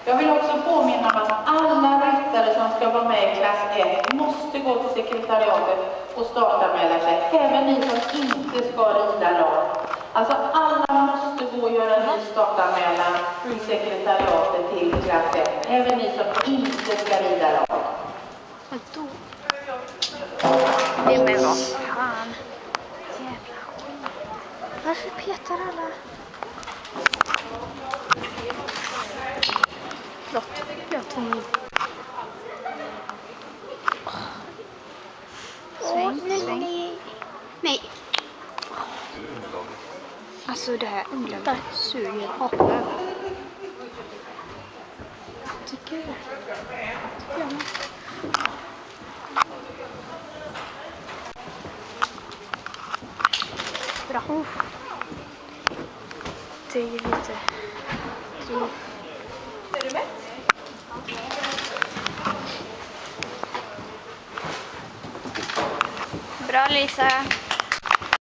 Jag vill också påminna om att alla ryttare som ska vara med i klass 1 måste gå till sekretariatet och startanmäla sig. Även ni som inte ska rida lag. Alltså alla måste gå och göra en ny startanmälan i sekretariatet till klass 1. Även ni som inte ska rida lag. Vadå? Det med vad fan. Jävla skit. Varför petar alla? Förlåt, jag tog min. Sväng. Nej. Alltså det här underlaget suger apen. Tycker jag. Bra. Det är lite. Är du mätt? Bra Lisa.